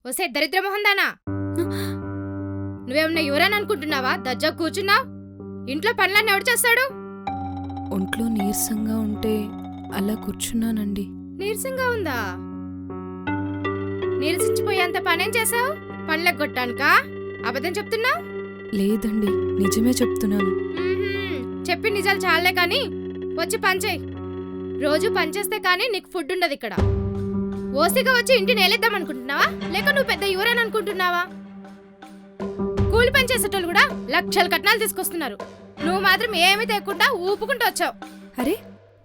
ఒసే దరిద్రమోహందానా, నువ్వేమన్నా యువరాని అనుకుంటున్నావా? దజ్జా కూర్చున్నావు. ఇంట్లో పనులన్నీ ఎవడు చేస్తాడు? ఒంట్లో నీరసంగా ఉంటే అలా కూర్చున్నానండి. నీరసంగా ఉందా? నీరసించిపోయేంత పనేం చేసావు? పనులకు కొట్టానుకా? అబద్ధం చెప్తున్నావు? లేదండి, నిజమే చెప్తున్నాను. చెప్పి నిజాలు చాలే కాని వచ్చి పనిచేయి. రోజు పనిచేస్తే కానీ నీకు ఫుడ్ ఉండదు ఇక్కడ. ఓసిగా వచ్చి ఇంటిని నేలేద్దాం అనుకుంటున్నావా, లేక నువ్వు పెద్ద యువరాని అనుకుంటున్నావా? కూలి పని చేసేటోళ్ళు కూడా లక్షల కట్నాలు తీసుకొస్తున్నారు. నువ్వు మాత్రం ఏమీ తేకుండా ఊపుకుంటూ వచ్చావు. అరే,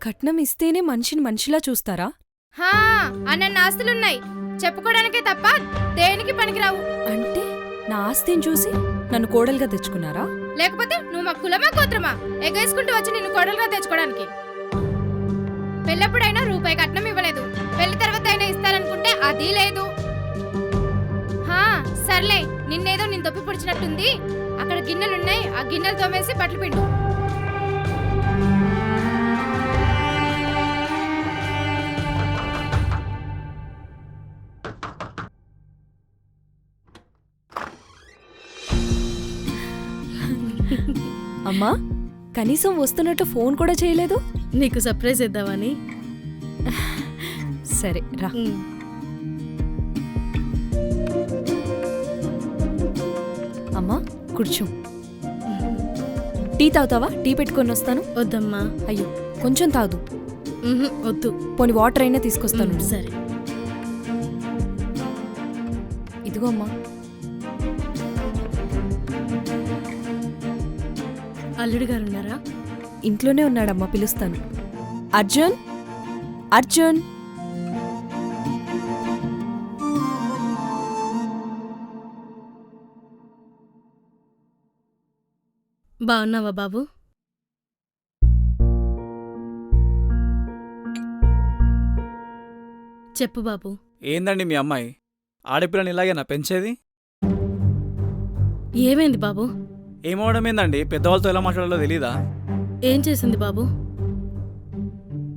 కట్నం ఇస్తేనే మనిషిని మనిషిలా చూస్తారా? హా, అన్న ఆస్తులున్నాయి, చెప్పుకోవడానికే తప్ప దేనికి పనికిరావు. అంటే నా ఆస్తిని చూసి నన్ను కోడలుగా తెచ్చుకున్నారా? లేకపోతే నువ్వు మా కులమా గోత్రమా ఎగేసుకుంటూ వచ్చి నిన్ను కోడలుగా తెచ్చుకోవడానికి? పెళ్ళప్పుడైనా రూపాయి కట్నం ఇవ్వలేదు, పెళ్లి తర్వాత అయినా ఇస్తారనుకుంటే అది లేదు. హా సర్లే, నిన్నేదో నేను తప్పి పొడిచినట్టుంది. అక్కడ గిన్నెలున్నాయి, ఆ గిన్నెలు తోమేసి బట్టలు పిండు. అమ్మా, కనీసం వస్తున్నట్టు ఫోన్ కూడా చేయలేదు. నీకు సర్ప్రైజ్ ఇద్దామని. సరే రా. అమ్మా కూర్చో. టీ తాగుతావా? టీ పెట్టుకొని వస్తాను. వద్దమ్మా. అయ్యో, కొంచెం తాగు. వద్దు. పోనీ వాటర్ అయినా తీసుకొస్తాను. సరే. ఇదిగో అమ్మా. అల్లుడు గారు ఉన్నారా? ఇంట్లోనే ఉన్నాడమ్మా, పిలుస్తాను. అర్జున్, అర్జున్. బాగున్నావా బాబు? చెప్పు బాబు. ఏందండి మీ అమ్మాయి ఆడపిల్లని ఇలాగేనా పెంచేది? ఏమైంది బాబు? ఏమవడం ఏందండి, పెద్దవాళ్ళతో ఎలా మాట్లాడాలో తెలీదా? ఏం చేసింది బాబు?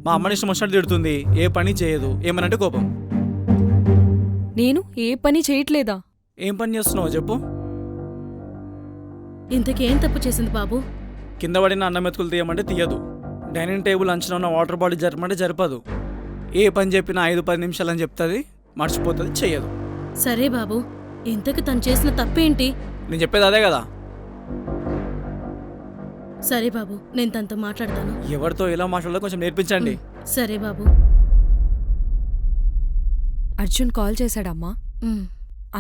మా అమ్మని ఇష్టం వచ్చినట్టు తిడుతుంది, ఏ పని చేయదు, ఏమనంటే కోపం. నేను ఏ పని చేయట్లేదా? ఏం పని చేస్తున్నావు చెప్పు? ఇంతకేం తప్పు చేసింది బాబు? కింద పడిన అన్నం మెతుకులు తీయమంటే తీయదు, డైనింగ్ టేబుల్ అంచున ఉన్న వాటర్ బాటిల్ జరపమంటే జరపదు, ఏ పని చెప్పినా 5-10 నిమిషాలని చెప్తుంది, మర్చిపోతుంది, చెయ్యదు. సరే బాబు, ఇంతకు తను చేసిన తప్పేంటి? నేను చెప్పేది అదే కదా. సరే బాబు, నేను తనతో మాట్లాడతాను. ఎవరితో ఎలా మాట్లాడాలో కొంచెం నేర్పించండి. సరే బాబు. అర్జున్ కాల్ చేశాడమ్మా,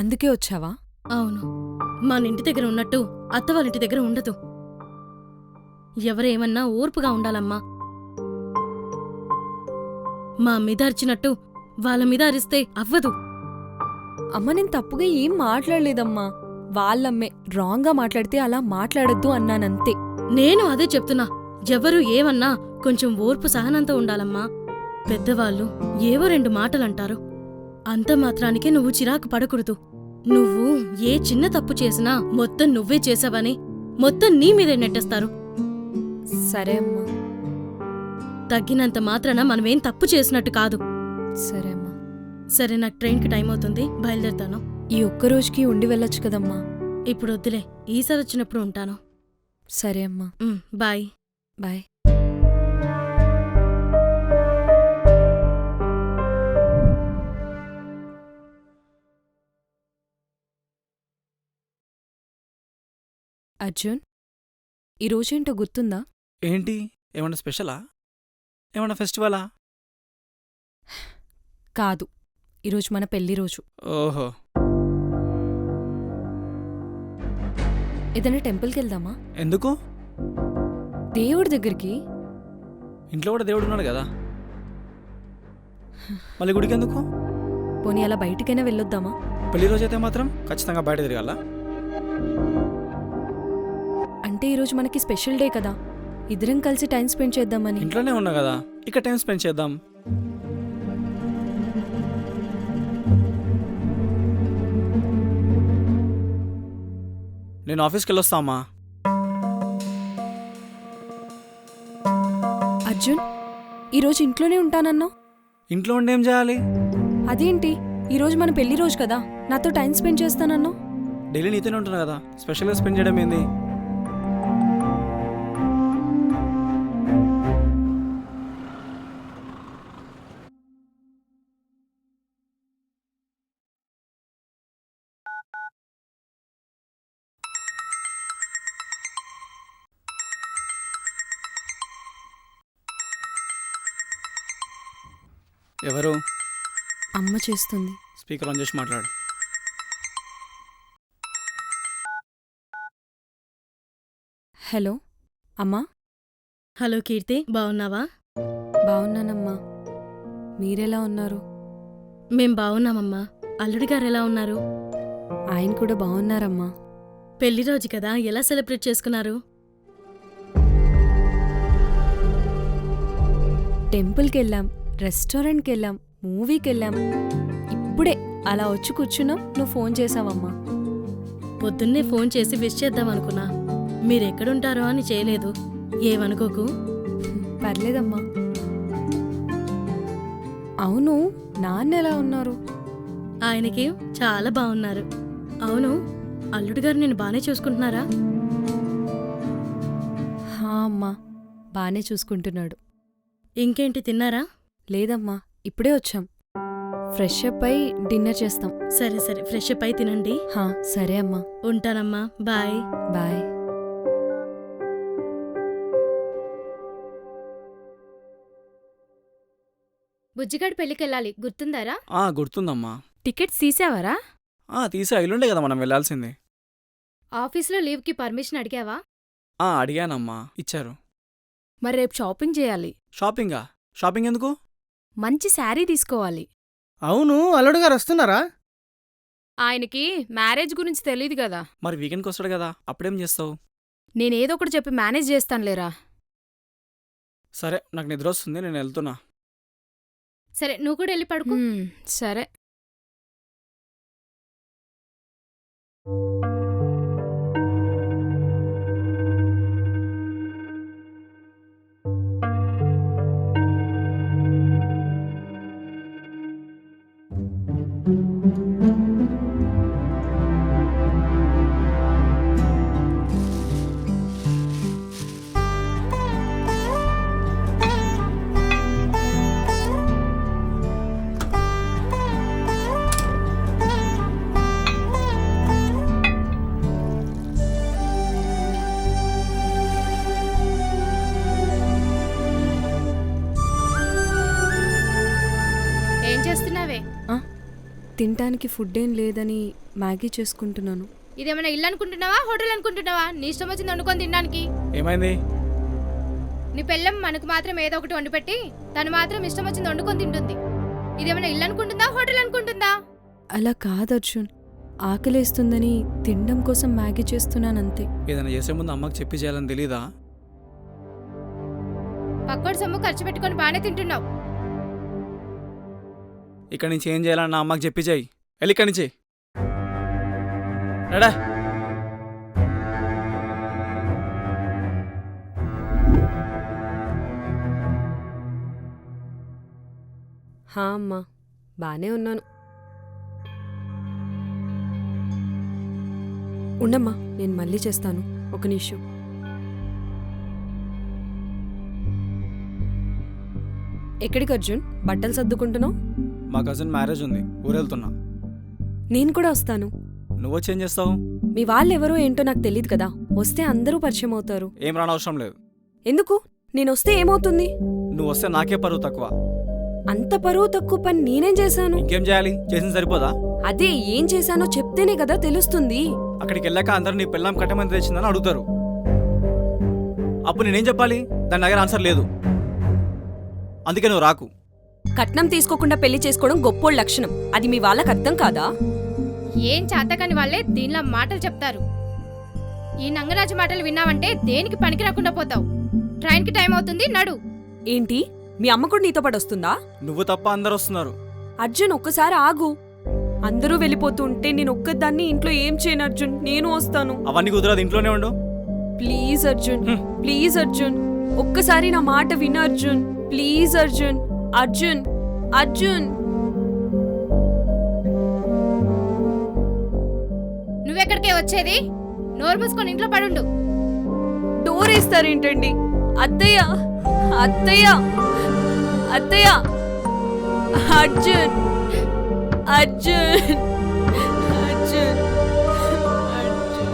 అందుకే వచ్చావా? అవును, మన ఇంటి దగ్గర ఉన్నట్టు అత్త వాళ్ళ ఇంటి దగ్గర ఉండదు. ఎవరేమన్నా ఓర్పుగా ఉండాలమ్మా. మా మీద అరిచినట్టు వాళ్ళ మీద అరిస్తే అవ్వదు. అమ్మ, నేను తప్పుగా ఏం మాట్లాడలేదమ్మా. వాళ్ళమ్మే రాంగ్గా మాట్లాడితే అలా మాట్లాడొద్దు అన్నానంతే. నేను అదే చెప్తున్నా, ఎవరు ఏమన్నా కొంచెం ఓర్పు సహనంతో ఉండాలమ్మా. పెద్దవాళ్ళు ఏవో 2 మాటలంటారు, అంత మాత్రానికే నువ్వు చిరాకు పడకూడదు. నువ్వు ఏ చిన్న తప్పు చేసినా మొత్తం నువ్వే చేసావని మొత్తం నీ మీదే నెట్టేస్తారు. సరే అమ్మా. తగ్గినంత మాత్రాన మనమేం తప్పు చేసినట్టు కాదు. సరే అమ్మా. సరే, నాకు ట్రైన్కి టైం అవుతుంది, బయలుదేరుతాను. ఈ ఒక్కరోజుకి ఉండి వెళ్ళొచ్చు కదమ్మా. ఇప్పుడు వద్దులే, ఈసారి వచ్చినప్పుడు ఉంటాను. సరే అమ్మా. బాయ్. బాయ్. అర్జున్, ఈరోజేంటో గుర్తుందా? ఏంటి, ఏమన్నా స్పెషలా? ఏమన్నా ఫెస్టివలా? కాదు, ఈరోజు మన పెళ్లి రోజు. ఓహో. ఏదైనా టెంపుల్కి వెళ్దామా? ఎందుకు? దేవుడి దగ్గరికి. ఇంట్లో కూడా దేవుడు ఉన్నాడు కదా, మళ్ళీ గుడికి ఎందుకు? పోనీ అలా బయటికైనా వెళ్ళొద్దామా? పెళ్లి రోజు అయితే మాత్రం ఖచ్చితంగా బయట తిరగాల. అంటే ఈరోజు మనకి స్పెషల్ డే కదా, ఇద్దరం కలిసి టైం స్పెండ్ చేద్దామని. ఇంట్లోనే ఉన్నా కదా, ఇక్కడ టైం స్పెండ్ చేద్దాం. నేను ఆఫీస్కి వెళ్ళొస్తా అమ్మా. అర్జున్, ఈరోజు ఇంట్లోనే ఉంటానన్నావు. ఇంట్లో ఉండి ఏం చేయాలి? అదేంటి, ఈరోజు మన పెళ్లి రోజు కదా, నాతో టైం స్పెండ్ చేస్తానన్నావు. డైలీ నీతోనే ఉంటున్నా కదా, స్పెషల్గా స్పెండ్ చేయడం ఏంది? ఎవరు? అమ్మ చేస్తుంది. స్పీకర్ ఆన్ చేసి మాట్లాడు. హలో అమ్మా. హలో కీర్తి, బావున్నావా? బాగున్నానమ్మా, మీరెలా ఉన్నారు? మేం బావున్నామమ్మా. అల్లుడి గారు ఎలా ఉన్నారు? ఆయన కూడా బాగున్నారమ్మా. పెళ్లి రోజు కదా, ఎలా సెలబ్రేట్ చేసుకున్నారు? టెంపుల్కి వెళ్ళాం, రెస్టారెంట్కి వెళ్ళాం, మూవీకి వెళ్ళాం. ఇప్పుడే అలా వచ్చి కూర్చున్నాం, నువ్వు ఫోన్ చేసావమ్మా. పొద్దున్నే ఫోన్ చేసి విష్ చేద్దామనుకున్నా. మీరెక్కడుంటారో అని చేయలేదు. ఏమనుకోకు. పర్లేదమ్మా. అవును, నాన్న ఎలా ఉన్నారు? ఆయనకి చాలా బాగున్నారు. అవును, అల్లుడు గారు నేను బానే చూసుకుంటున్నారా? హా అమ్మా, బానే చూసుకుంటున్నాడు. ఇంకేంటి, తిన్నారా? లేదమ్మా, ఇప్పుడే వచ్చాం. ఫ్రెష్ అప్ అయి డిన్నర్ చేస్తాం. సరే సరే, ఫ్రెష్ అప్ అయి తినండి. హా సరే అమ్మా, ఉంటానమ్మా, బాయ్. బాయ్. బుజ్జిగాడి పెళ్ళికెళ్ళాలి, గుర్తుందారా? గుర్తుందమ్మా. టికెట్స్ తీసావారా? తీసే ఇల్లుండే కదా మనం వెళ్ళాల్సింది. ఆఫీస్లో లీవ్కి పర్మిషన్ అడిగావా? అడిగానమ్మా, ఇచ్చారు. మరి రేపు షాపింగ్ చేయాలి. షాపింగా? షాపింగ్ ఎందుకు? మంచి శారీ తీసుకోవాలి. అవును, అల్లుడు గారు వస్తున్నారా? ఆయనకి మ్యారేజ్ గురించి తెలీదు కదా. మరి వీకెండ్కి వస్తాడు కదా, అప్పుడేం చేస్తావు? నేనేదో ఒకటి చెప్పి మేనేజ్ చేస్తానులేరా. సరే, నాకు నిద్ర వస్తుంది, నేను వెళ్తున్నా. సరే, నువ్వు కూడా వెళ్ళి పడుకో. సరే. ఏం చేస్తున్నావే? తినటానికి ఫుడ్ ఏం లేదని మ్యాగీ చేసుకుంటున్నాను. ఇదేమైనా ఇల్లు అనుకుంటున్నావా, హోటల్ అనుకుంటున్నావా? నీ ఇష్టం వచ్చింది వండుకొని తినడానికి. ఏమైంది? నీ పెళ్ళం మనకు మాత్రం ఏదో ఒకటి వండిపెట్టి తను మాత్రం ఇష్టం వచ్చింది వండుకొని తింటుంది. ఇదేమైనా ఇల్లు అనుకుంటుందా, హోటల్ అనుకుంటుందా? అలా కాదు అర్జున్, ఆకలేస్తుందని తినడం కోసం మ్యాగీ చేస్తున్నానంతే. ఏదైనా చేసే ముందు అమ్మకి చెప్పి చేయాలని తెలీదా? పక్కోడి సొమ్ము ఖర్చు పెట్టుకొని బాగానే తింటున్నావు. ఇక్కడి నుంచి ఏం చేయాలన్నా అమ్మకి చెప్పి చేయి. వెళ్ళి ఇక్కడి నుంచి రెడా. హా అమ్మా, బానే ఉన్నాను. ఉండమ్మా, నేను మళ్ళీ చేస్తాను, ఒక నిమిషం. ఎక్కడికి అర్జున్? బట్టలు సర్దుకుంటున్నావు? మా కజిన్ మ్యారేజ్ ఉంది, ఊరెళ్తున్నా. నేను కూడా వస్తాను. నువ్వు వచ్చి ఏం చేస్తావు? మీ వాళ్ళెవరో ఏంటో నాకు తెలియదు కదా, వస్తే అందరూ పరిచయం అవుతారు. ఏం రానవసరం లేదు. ఎందుకు? నేనొస్తే ఏమవుతుంది? నువ్వు వస్తే నాకే పరువు తక్కువ. అంత పరువు తక్కువ పని నేనేం చేశాను? ఇంకేం చేయాలి? చేసింది సరిపోదా? అదే, ఏం చేశానో చెప్తేనే కదా తెలుస్తుంది. అక్కడికి వెళ్ళాక అందరూ నీ పిల్లం కట్టమంది తెచ్చిందని అడుగుతారు. అప్పుడు నేనేం చెప్పాలి? దాని దగ్గర ఆన్సర్ లేదు. అందుకే నువ్వు రాకు. కట్నం తీసుకోకుండా పెళ్లి చేసుకోవడం గొప్పోళ్ళ లక్షణం. అది మీ వాళ్ళకి అర్థం కాదా? ఏం చేతకాని వాళ్ళే దీనిలో మాటలు చెప్తారు. ఈ నంగరాజు మాటలు విన్నావంటే దేనికి పనికి రాకుండా పోతావు. ట్రైన్కి టైం అవుతుంది, నడు. ఏంటి, మీ అమ్మ కూడా నీతో పాటు వస్తుందా? నువ్వు తప్ప అందరు వస్తున్నారు. అర్జున్, ఒక్కసారి ఆగు. అందరూ వెళ్ళిపోతూ ఉంటే నేను ఒక్కదాన్ని ఇంట్లో ఏం చేయను అర్జున్. నేను వస్తాను. అవన్నీ కుదరదు, ఇంట్లోనే ఉండు. ప్లీజ్ అర్జున్, ప్లీజ్ అర్జున్, ఒక్కసారి నా మాట విను అర్జున్. ప్లీజ్ అర్జున్, అర్జున్, అర్జున్. నువ్వెక్కడికే వచ్చేది? నోరు మూసుకొని ఇంట్లో పడుండు. డోర్ వేస్తారేంటండి? అత్తయ్య, అత్తయ్య, అత్తయ్య, అర్జున్, అర్జున్, అర్జున్, అర్జున్.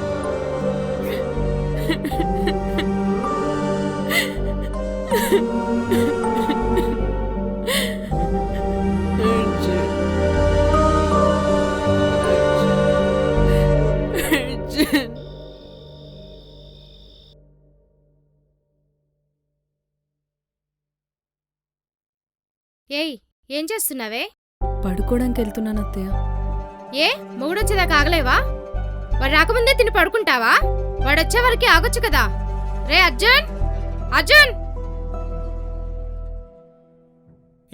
ఏయ్, ఏం చేస్తున్నావే? పడుకోవడానికి వెళ్తున్నాను అత్తయ్య. ఏ మొగుడొచ్చేదాకా ఆగలేవా? వాడు రాకముందే తిని పడుకుంటావా? వాడొచ్చే వరకు ఆగొచ్చు కదా. రే అర్జున్, అర్జున్!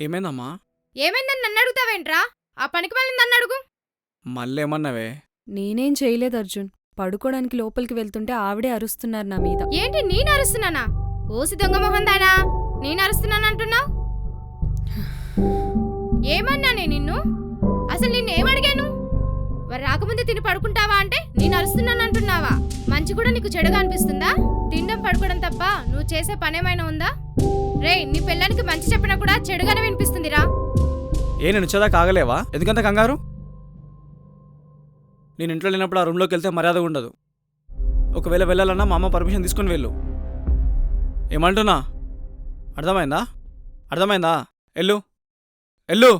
ఏమైందమ్మా? ఏమైందని నన్ను అడుగుతావేంట్రా? ఆ పనికి మళ్ళీ నన్ను అడుగు. మళ్ళీ ఏమన్నావే? నేనేం చేయలేదు అర్జున్. పడుకోవడానికి లోపలికి వెళ్తుంటే ఆవిడే అరుస్తున్నారు నా మీద. ఏంటి నేను అరుస్తున్నానా? ఓసి దొంగ మొహం దానా, నేను అరుస్తున్నానంటున్నావు? ఏమన్నానే నిన్ను? అసలు నిన్నేమడిగాను? వారు రాకముందే తిని పడుకుంటావా అంటే నేను అరుస్తున్నానంటున్నావా? మంచి కూడా నీకు చెడుగా అనిపిస్తుందా? తినడం పడుకోవడం తప్ప నువ్వు చేసే పనేమైనా ఉందా? రే, నీ పిల్లానికి మంచి చెప్పినా కూడా చెడుగానే వినిపిస్తుందిరా. నేను వచ్చేదాకా ఆగలేవా? ఎందుకంత కంగారు? నేను ఇంట్లో లేనప్పుడు ఆ రూమ్లోకి వెళ్తే మర్యాదగా ఉండదు. ఒకవేళ వెళ్ళాలన్నా మా అమ్మ పర్మిషన్ తీసుకొని వెళ్ళు. ఏమంటున్నా? అర్థమైందా? అర్థమైందా? ఎల్లు, ఎల్లు.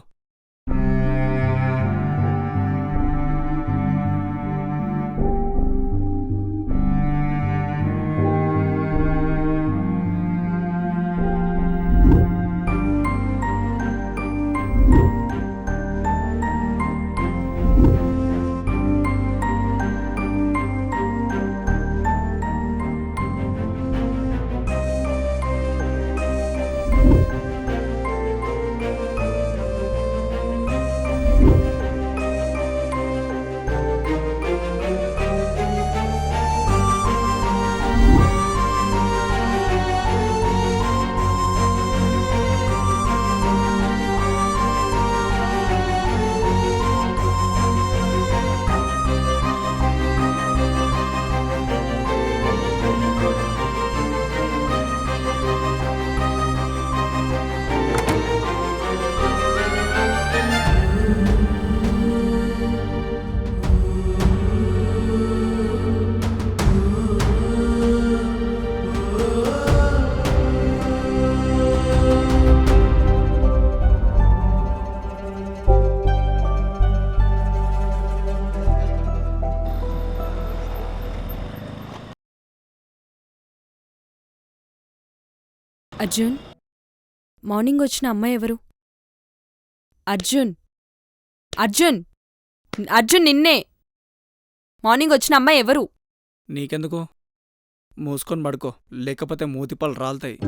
అర్జున్, మార్నింగ్ వచ్చిన అమ్మాయి ఎవరు? అర్జున్, అర్జున్, అర్జున్, నిన్నే. మార్నింగ్ వచ్చిన అమ్మాయి ఎవరు? నీకెందుకు? మూసుకొని పడుకో, లేకపోతే మూతిపాలు రాలుతాయి.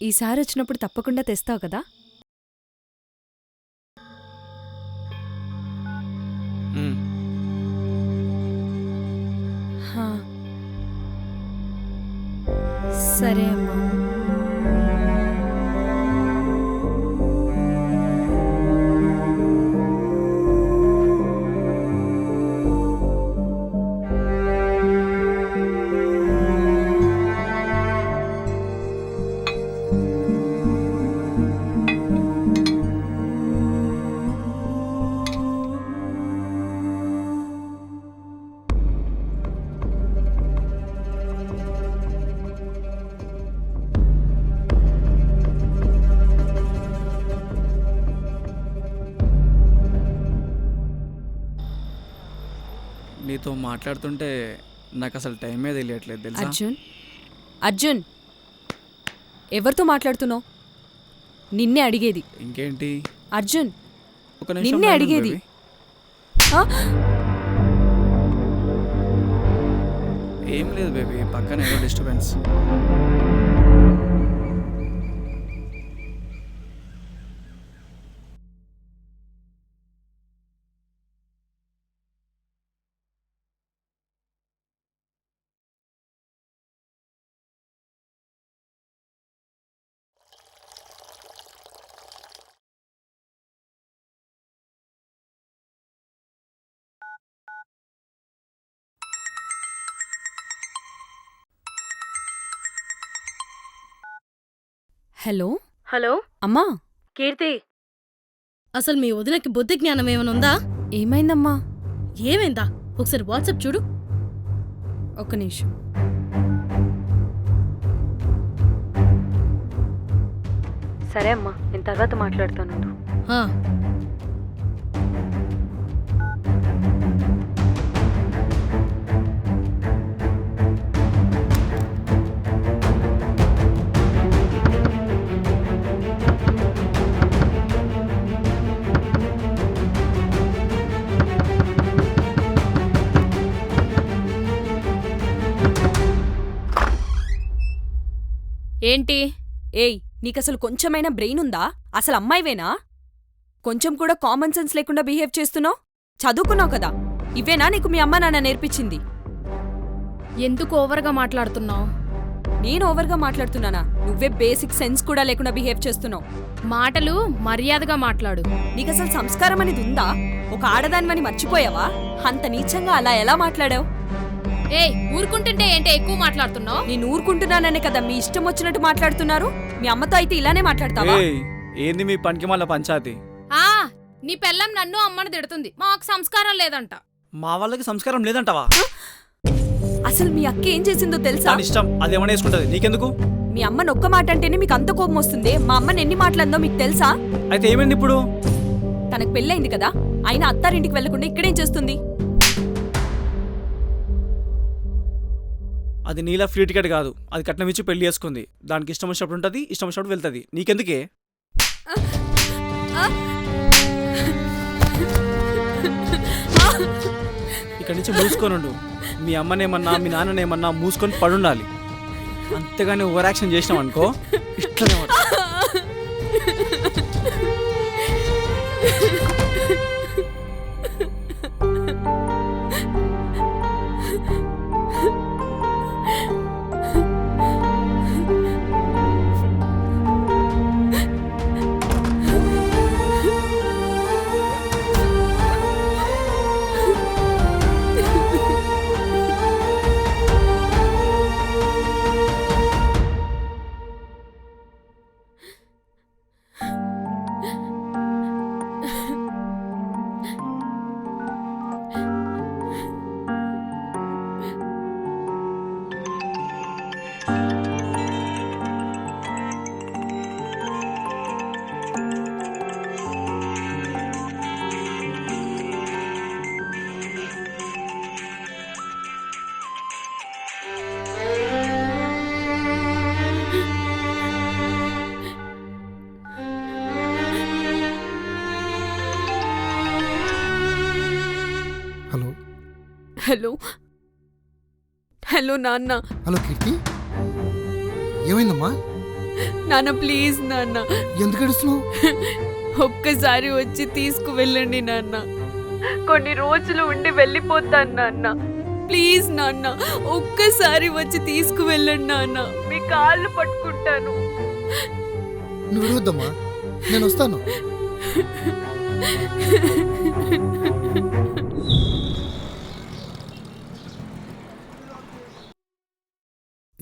ఈసారి వచ్చినప్పుడు తప్పకుండా తెస్తావు కదా? ఉమ్. హా. సరే అమ్మా. నీతో మాట్లాడుతుంటే నాకు అసలు టైమే తెలియట్లేదు తెలుసా? అర్జున్, అర్జున్, ఎవరితో మాట్లాడుతున్నావు? నిన్నే అడిగేది. ఇంకేంటి? అర్జున్, ఒక నిమిషం నిన్నే లైన్లో అడిగేది. ఉండు ఆ? బేబీ. ఏం లేదు బేబీ, పక్కన ఏదో డిస్టర్బెన్స్. హలో హలో అమ్మా కీర్తి, అసలు మీ వదినకి బుద్ధి జ్ఞానం ఏమైనా ఉందా? ఏమైందమ్మా? ఏమైందా? ఒకసారి వాట్సాప్ చూడు. ఒక నిమిషం. సరే అమ్మా, నేను తర్వాత మాట్లాడతాను. ఆ, ఏంటి? ఏయ్, నీకసలు కొంచెమైనా బ్రెయిన్ ఉందా? అసలు అమ్మాయివేనా? కొంచెం కూడా కామన్ సెన్స్ లేకుండా బిహేవ్ చేస్తున్నావు. చదువుకున్నావు కదా, ఇవేనా నీకు మీ అమ్మ నాన్న నేర్పించింది? ఎందుకు ఓవర్గా మాట్లాడుతున్నావు? నేను ఓవర్గా మాట్లాడుతున్నానా? నువ్వే బేసిక్ సెన్స్ కూడా లేకుండా బిహేవ్ చేస్తున్నావు. మాటలు మర్యాదగా మాట్లాడు. నీకసలు సంస్కారం అనేది ఉందా? ఒక ఆడదానివని మర్చిపోయావా? అంత నీచంగా అలా ఎలా మాట్లాడావు? ఏయ్, ఊరుకుంటుంటే ఏంటి ఎక్కువ మాట్లాడుతున్నావు? నేను ఊరుకుంటున్నాననే కదా మీ ఇష్టం వచ్చినట్టు మాట్లాడుతున్నారు. మీ అమ్మతో అయితే ఇలానే మాట్లాడతావా? ఏయ్, ఏంది మీ పనికి మళ్ళా పంచాయతీ? ఆ, నీ పెళ్ళం నన్ను అమ్మని తిడుతుంది. మాకు సంస్కారం లేదంట. మా వాళ్ళకి సంస్కారం లేదంటావా? అసలు మీ అక్క ఏం చేసిందో తెలుసా? దాని ఇష్టం, అది ఏమైనా వేసుకుంటది, నీకెందుకు? మీ అమ్మని ఒక్క మాట అంటేనే మీకు అంత కోపం వస్తుంది. మా అమ్మని ఎన్ని మాటలందో మీకు తెలుసా? అయితే ఏమైంది ఇప్పుడు? తనకు పెళ్ళైంది కదా, అయినా అత్తారింటికి వెళ్లకుండా ఇక్కడేం చేస్తుంది? అది నీలా ఫ్రీ టికెట్ కాదు, అది కట్నం ఇచ్చి పెళ్లి చేసుకుంది. దానికి ఇష్టం వచ్చినప్పుడు ఉంటుంది, ఇష్టం వచ్చినప్పుడు వెళ్తుంది. నీకెందుకే? ఇక్కడి నుంచి మూసుకొనుండు. మీ అమ్మనేమన్నా మీ నాన్ననేమన్నా మూసుకొని పడుండాలి. అంతేగాని ఓవర్ యాక్షన్ చేసినాం అనుకో, ఇట్లనే ఉంటుంది. హలో హలో హలో నాన్న. హలో కీర్తి, ఏమైందమ్మా? నాన్న ప్లీజ్ నాన్న, ఎందుకు ఏడుస్తున్నావు? ఒక్కసారి వచ్చి తీసుకువెళ్ళండి నాన్న. కొన్ని రోజులు ఉండి వెళ్ళిపోతాను నాన్న. ప్లీజ్ నాన్న, ఒక్కసారి వచ్చి తీసుకువెళ్ళండి నాన్న. మీ కాళ్ళు పట్టుకుంటాను. నువ్వు విడవద్దమ్మా, నేను వస్తాను.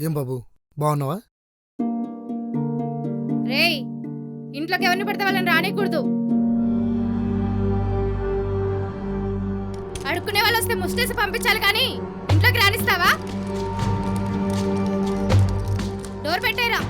ఏం బాబు, బాగున్నావా? రేయ్, ఇంట్లోకి ఎవరిని పడితే వాళ్ళని రానికూడదు. అడుక్కునే వాళ్ళు వస్తే ముష్టేసి పంపించాలి కానీ ఇంట్లోకి రానిస్తావా? డోర్ పెట్టేరా.